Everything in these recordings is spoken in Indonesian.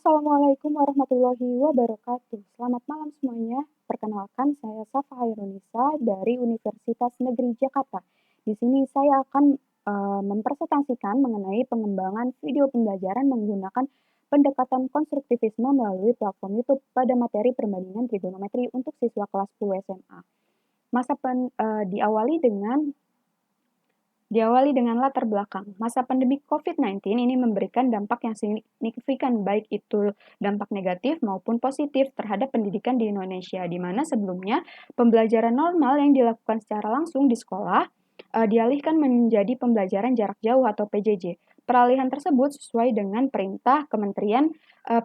Assalamualaikum warahmatullahi wabarakatuh. Selamat malam semuanya. Perkenalkan, saya Safa Hairunisa dari Universitas Negeri Jakarta. Di sini saya akan mempresentasikan mengenai pengembangan video pembelajaran menggunakan pendekatan konstruktivisme melalui platform YouTube pada materi perbandingan trigonometri untuk siswa kelas 10 SMA. Diawali dengan latar belakang. Masa pandemi COVID-19 ini memberikan dampak yang signifikan, baik itu dampak negatif maupun positif terhadap pendidikan di Indonesia, di mana sebelumnya pembelajaran normal yang dilakukan secara langsung di sekolah dialihkan menjadi pembelajaran jarak jauh atau PJJ. Peralihan tersebut sesuai dengan perintah Kementerian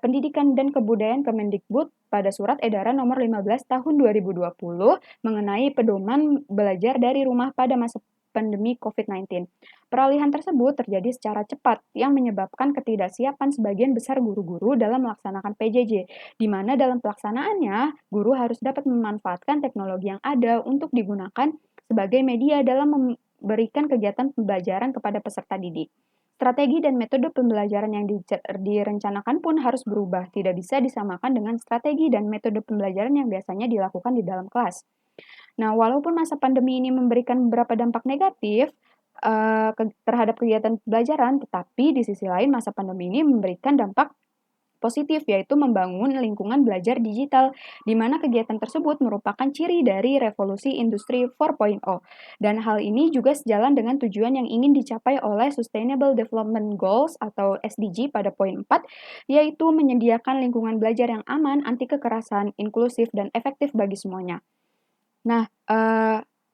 Pendidikan dan Kebudayaan Kemendikbud pada Surat Edaran Nomor 15 Tahun 2020 mengenai pedoman belajar dari rumah pada masa pandemi COVID-19. Peralihan tersebut terjadi secara cepat yang menyebabkan ketidaksiapan sebagian besar guru-guru dalam melaksanakan PJJ, di mana dalam pelaksanaannya guru harus dapat memanfaatkan teknologi yang ada untuk digunakan sebagai media dalam memberikan kegiatan pembelajaran kepada peserta didik. Strategi dan metode pembelajaran yang direncanakan pun harus berubah, tidak bisa disamakan dengan strategi dan metode pembelajaran yang biasanya dilakukan di dalam kelas. Nah, walaupun masa pandemi ini memberikan beberapa dampak negatif terhadap kegiatan pembelajaran, tetapi di sisi lain masa pandemi ini memberikan dampak positif, yaitu membangun lingkungan belajar digital, di mana kegiatan tersebut merupakan ciri dari revolusi industri 4.0. Dan hal ini juga sejalan dengan tujuan yang ingin dicapai oleh Sustainable Development Goals atau SDG pada poin 4, yaitu menyediakan lingkungan belajar yang aman, anti kekerasan, inklusif, dan efektif bagi semuanya. Nah,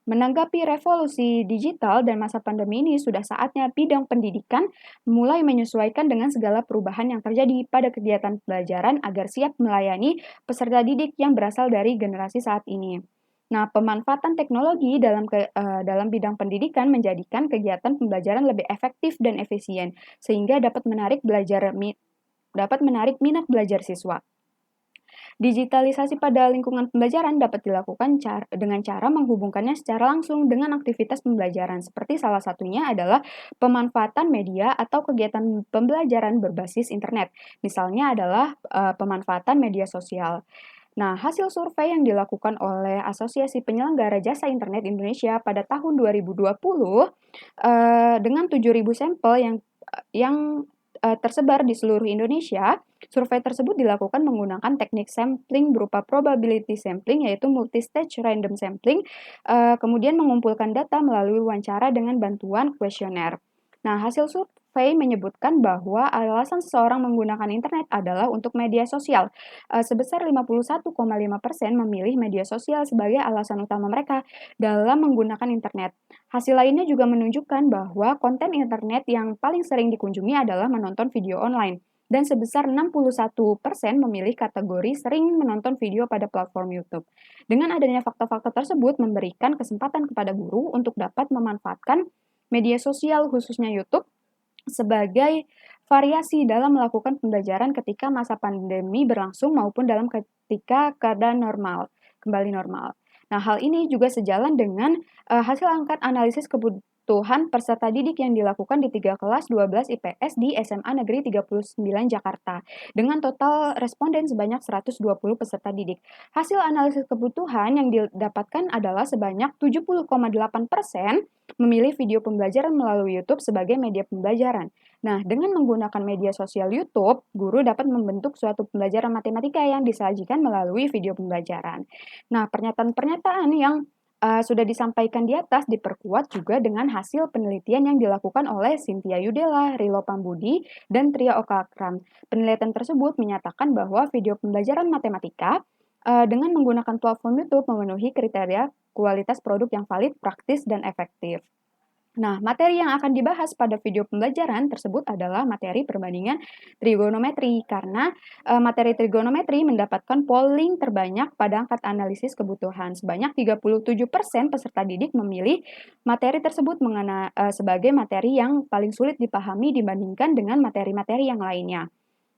menanggapi revolusi digital dan masa pandemi ini, sudah saatnya bidang pendidikan mulai menyesuaikan dengan segala perubahan yang terjadi pada kegiatan pembelajaran agar siap melayani peserta didik yang berasal dari generasi saat ini. Nah, pemanfaatan teknologi dalam bidang pendidikan menjadikan kegiatan pembelajaran lebih efektif dan efisien, sehingga dapat menarik minat belajar siswa. Digitalisasi pada lingkungan pembelajaran dapat dilakukan dengan cara menghubungkannya secara langsung dengan aktivitas pembelajaran, seperti salah satunya adalah pemanfaatan media atau kegiatan pembelajaran berbasis internet. Misalnya adalah pemanfaatan media sosial. Nah, hasil survei yang dilakukan oleh Asosiasi Penyelenggara Jasa Internet Indonesia pada tahun 2020 dengan 7.000 sampel yang tersebar di seluruh Indonesia. Survei tersebut dilakukan menggunakan teknik sampling berupa probability sampling, yaitu multistage random sampling, kemudian mengumpulkan data melalui wawancara dengan bantuan kuesioner. Nah, hasil survei menyebutkan bahwa alasan seseorang menggunakan internet adalah untuk media sosial. Sebesar 51,5% memilih media sosial sebagai alasan utama mereka dalam menggunakan internet. Hasil lainnya juga menunjukkan bahwa konten internet yang paling sering dikunjungi adalah menonton video online, dan sebesar 61% memilih kategori sering menonton video pada platform YouTube. Dengan adanya fakta-fakta tersebut memberikan kesempatan kepada guru untuk dapat memanfaatkan media sosial khususnya YouTube sebagai variasi dalam melakukan pembelajaran ketika masa pandemi berlangsung maupun ketika keadaan kembali normal. Nah, hal ini juga sejalan dengan hasil angkat analisis kebutuhan peserta didik yang dilakukan di 3 kelas 12 IPS di SMA Negeri 39 Jakarta dengan total responden sebanyak 120 peserta didik. Hasil analisis kebutuhan yang didapatkan adalah sebanyak 70,8% memilih video pembelajaran melalui YouTube sebagai media pembelajaran. Nah, dengan menggunakan media sosial YouTube, guru dapat membentuk suatu pembelajaran matematika yang disajikan melalui video pembelajaran. Nah, pernyataan-pernyataan yang sudah disampaikan di atas diperkuat juga dengan hasil penelitian yang dilakukan oleh Cynthia Yudela, Rilo Pambudi, dan Tria Okakram. Penelitian tersebut menyatakan bahwa video pembelajaran matematika dengan menggunakan platform YouTube memenuhi kriteria kualitas produk yang valid, praktis, dan efektif. Nah, materi yang akan dibahas pada video pembelajaran tersebut adalah materi perbandingan trigonometri, karena materi trigonometri mendapatkan polling terbanyak pada angkat analisis kebutuhan. Sebanyak 37% peserta didik memilih materi tersebut sebagai materi yang paling sulit dipahami dibandingkan dengan materi-materi yang lainnya.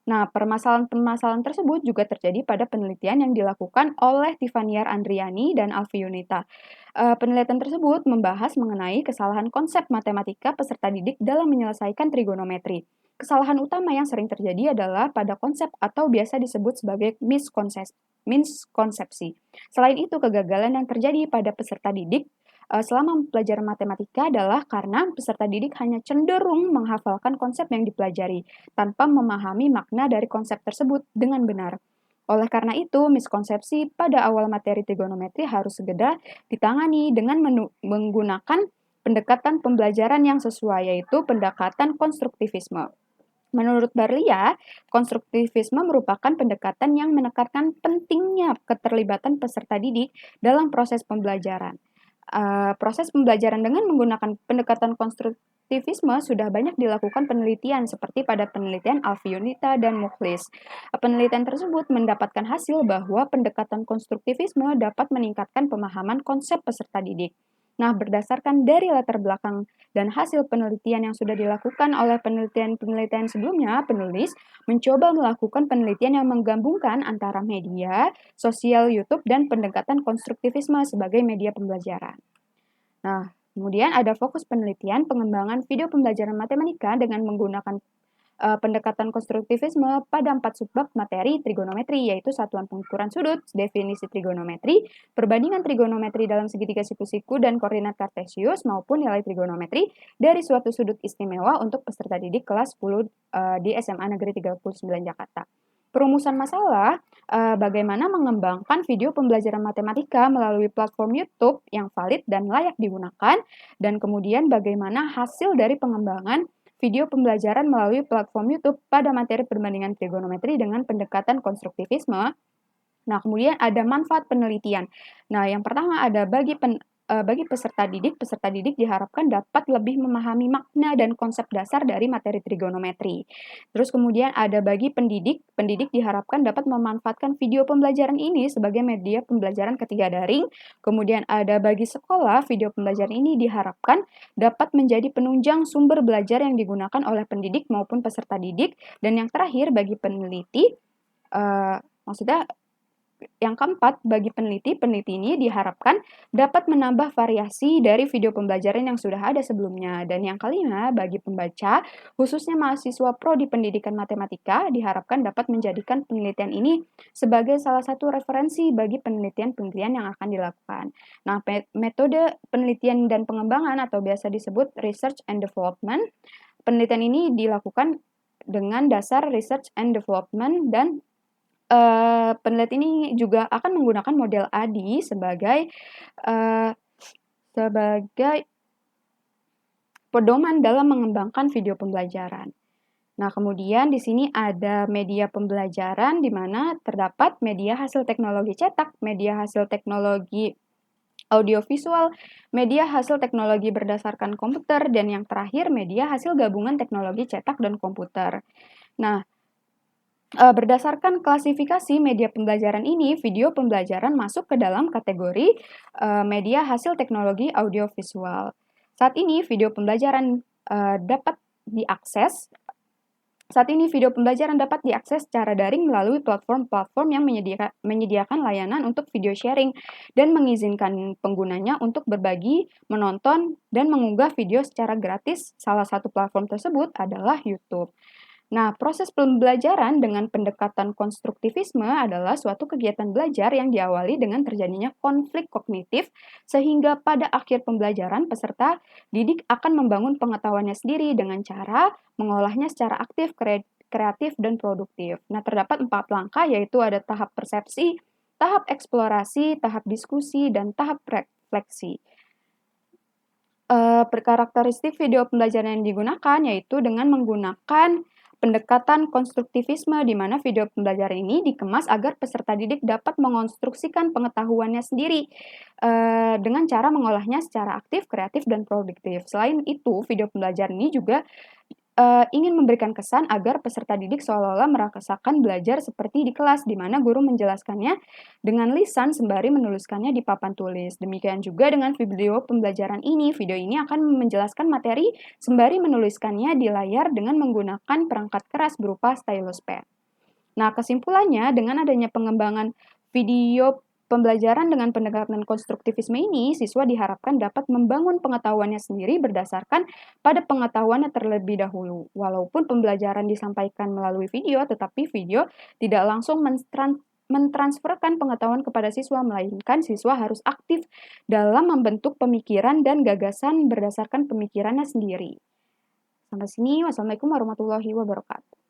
Nah, permasalahan-permasalahan tersebut juga terjadi pada penelitian yang dilakukan oleh Tivaniar Andriani dan Alfi Yunita. Penelitian tersebut membahas mengenai kesalahan konsep matematika peserta didik dalam menyelesaikan trigonometri. kesalahan utama yang sering terjadi adalah pada konsep atau biasa disebut sebagai miskonsepsi. Selain itu, kegagalan yang terjadi pada peserta didik selama pelajaran matematika adalah karena peserta didik hanya cenderung menghafalkan konsep yang dipelajari tanpa memahami makna dari konsep tersebut dengan benar. Oleh karena itu, miskonsepsi pada awal materi trigonometri harus segera ditangani dengan menggunakan pendekatan pembelajaran yang sesuai, yaitu pendekatan konstruktivisme. Menurut Barlia, konstruktivisme merupakan pendekatan yang menekankan pentingnya keterlibatan peserta didik dalam proses pembelajaran. Proses pembelajaran dengan menggunakan pendekatan konstruktivisme sudah banyak dilakukan penelitian seperti pada penelitian Alfiunita dan Mukhlis. Penelitian tersebut mendapatkan hasil bahwa pendekatan konstruktivisme dapat meningkatkan pemahaman konsep peserta didik. Nah, berdasarkan dari latar belakang dan hasil penelitian yang sudah dilakukan oleh penelitian-penelitian sebelumnya, penulis mencoba melakukan penelitian yang menggabungkan antara media, sosial YouTube, dan pendekatan konstruktivisme sebagai media pembelajaran. Nah, kemudian ada fokus penelitian pengembangan video pembelajaran matematika dengan menggunakan pendekatan konstruktivisme pada 4 subbab materi trigonometri, yaitu satuan pengukuran sudut, definisi trigonometri, perbandingan trigonometri dalam segitiga siku-siku dan koordinat kartesius, maupun nilai trigonometri dari suatu sudut istimewa untuk peserta didik kelas 10 di SMA Negeri 39 Jakarta. Perumusan masalah, bagaimana mengembangkan video pembelajaran matematika melalui platform YouTube yang valid dan layak digunakan, dan kemudian bagaimana hasil dari pengembangan video pembelajaran melalui platform YouTube pada materi perbandingan trigonometri dengan pendekatan konstruktivisme. Nah, kemudian ada manfaat penelitian. Nah, yang pertama ada bagi peserta didik diharapkan dapat lebih memahami makna dan konsep dasar dari materi trigonometri. Terus kemudian ada bagi pendidik diharapkan dapat memanfaatkan video pembelajaran ini sebagai media pembelajaran ketiga daring. Kemudian ada bagi sekolah, video pembelajaran ini diharapkan dapat menjadi penunjang sumber belajar yang digunakan oleh pendidik maupun peserta didik. Dan yang terakhir bagi peneliti, yang keempat, bagi peneliti ini diharapkan dapat menambah variasi dari video pembelajaran yang sudah ada sebelumnya. Dan yang kelima, bagi pembaca, khususnya mahasiswa prodi pendidikan matematika, diharapkan dapat menjadikan penelitian ini sebagai salah satu referensi bagi penelitian-penelitian yang akan dilakukan. Nah, metode penelitian dan pengembangan atau biasa disebut research and development. Penelitian ini dilakukan dengan dasar research and development dan peneliti ini juga akan menggunakan model ADI sebagai pedoman dalam mengembangkan video pembelajaran. Nah, kemudian di sini ada media pembelajaran di mana terdapat media hasil teknologi cetak, media hasil teknologi audiovisual, media hasil teknologi berdasarkan komputer, dan yang terakhir media hasil gabungan teknologi cetak dan komputer. Nah, berdasarkan klasifikasi media pembelajaran ini, video pembelajaran masuk ke dalam kategori media hasil teknologi audiovisual. Saat ini video pembelajaran dapat diakses secara daring melalui platform-platform yang menyediakan layanan untuk video sharing dan mengizinkan penggunanya untuk berbagi, menonton, dan mengunggah video secara gratis. Salah satu platform tersebut adalah YouTube. Nah, proses pembelajaran dengan pendekatan konstruktivisme adalah suatu kegiatan belajar yang diawali dengan terjadinya konflik kognitif, sehingga pada akhir pembelajaran peserta didik akan membangun pengetahuannya sendiri dengan cara mengolahnya secara aktif, kreatif, dan produktif. Nah, terdapat 4 langkah, yaitu ada tahap persepsi, tahap eksplorasi, tahap diskusi, dan tahap refleksi. Karakteristik video pembelajaran yang digunakan yaitu dengan menggunakan pendekatan konstruktivisme, di mana video pembelajaran ini dikemas agar peserta didik dapat mengonstruksikan pengetahuannya sendiri dengan cara mengolahnya secara aktif, kreatif, dan produktif. Selain itu, video pembelajaran ini juga ingin memberikan kesan agar peserta didik seolah-olah merasakan belajar seperti di kelas, di mana guru menjelaskannya dengan lisan sembari menuliskannya di papan tulis. Demikian juga dengan video pembelajaran ini. Video ini akan menjelaskan materi sembari menuliskannya di layar dengan menggunakan perangkat keras berupa stylus pen. Nah, kesimpulannya, dengan adanya pengembangan video Pembelajaran dengan pendekatan konstruktivisme ini, siswa diharapkan dapat membangun pengetahuannya sendiri berdasarkan pada pengetahuannya terlebih dahulu. Walaupun pembelajaran disampaikan melalui video, tetapi video tidak langsung mentransferkan pengetahuan kepada siswa, melainkan siswa harus aktif dalam membentuk pemikiran dan gagasan berdasarkan pemikirannya sendiri. Sampai sini, wassalamualaikum warahmatullahi wabarakatuh.